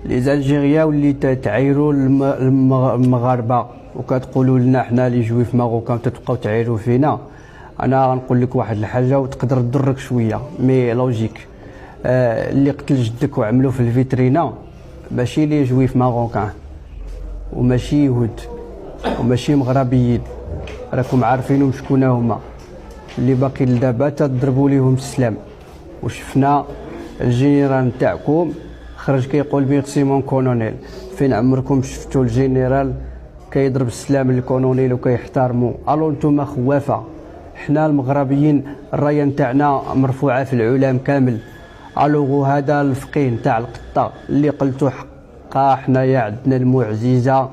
لي زالجيريا واللي تعايروا المغاربه وكتقولوا لنا حنا لي جويف ماروكان تتبقاو تعايروا فينا. انا غنقول لك واحد الحاجه وتقدر تضرك شويه مي لوجيك. اللي قتل جدك وعملوا في الفيترينا ماشي لي جويف ماروكان وماشي يهود وماشي مغربيين، راكم عارفينهم شكون هما. اللي باقي لدابا تضربوا ليهم السلام. وشفنا الجنرال نتاعكم خرج كيقول ميرسي مون كولونيل. فين عمركم شفتوا الجنرال كيضرب السلام للكولونيل وكيحترموا؟ الو نتوما خوافه. حنا المغربيين الرايه نتاعنا مرفوعه في العلام كامل. الو هذا الفقيه نتاع القطه اللي قلتو حقا حنايا عندنا المعجزه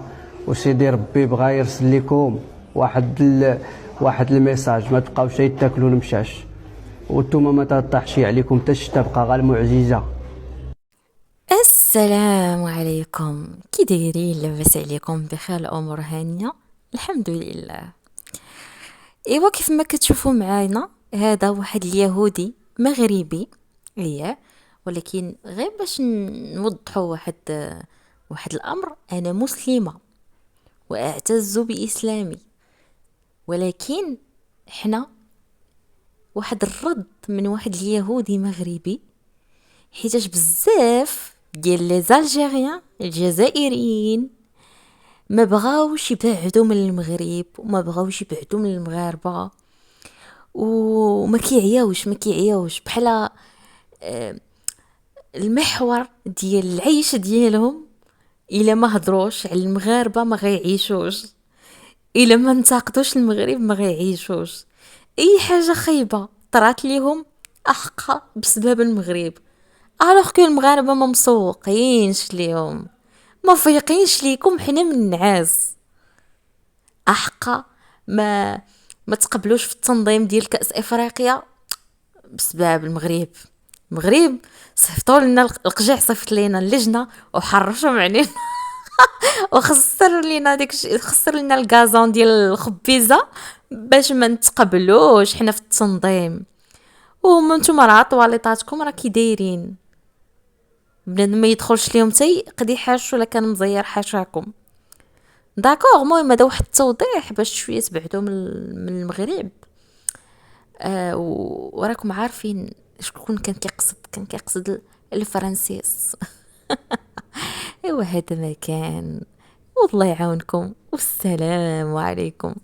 وسيدي ربي بغا يرسل لكم واحد الميساج، ما تبقاوش تاكلوا المشاش وانتم ما تطيحش عليكم حتى الشتا، بقى غير المعجزه. السلام عليكم، كي دايرين؟ لاباس عليكم؟ بخير؟ الامور هانيه الحمد لله. ايوا كيف ما كتشوفوا معانا هذا واحد اليهودي مغربي، اييه، ولكن غير باش نوضحوا واحد الامر. انا مسلمه واعتز باسلامي، ولكن حنا واحد الرد من واحد اليهودي مغربي، حيتاش بزاف ديال لي زالجيريان الجزائريين ما بغاوش يبعدوا من المغرب وما بغاوش يبعدوا من المغاربه، وما كيعياوش بحال المحور ديال العيش ديالهم. الا ما هضروش على المغاربه ما غيعيشوش، الا ما انتقدوش المغرب ما غيعيشوش. اي حاجه خايبه طرات ليهم احقا بسبب المغرب، الوغ كو المغاربه ما مسوقينش ليهم، ما فايقينش ليكم. حنا من النعاس احقا ما تقبلوش في التنظيم ديال كأس افريقيا بسبب المغرب صيفطوا لنا القجع، صيفط لنا اللجنه وحرشوا علينا وخسر لينا خسر لنا الغازون ديال الخبيزه باش ما نتقبلوش حنا في التنظيم. وهما نتوما راه طواليطاتكم راه كي دايرين، بنادم ما يدخلش ليهم حتى يقضي حاجه ولا كان مزير حاشاكم. داكوغ، المهم هذا واحد التوضيح باش شويه تبعدوا من المغرب. وراكم عارفين شكون كان كيقصد الفرنسيس. ايوا هذا ما كان، والله يعاونكم والسلام عليكم.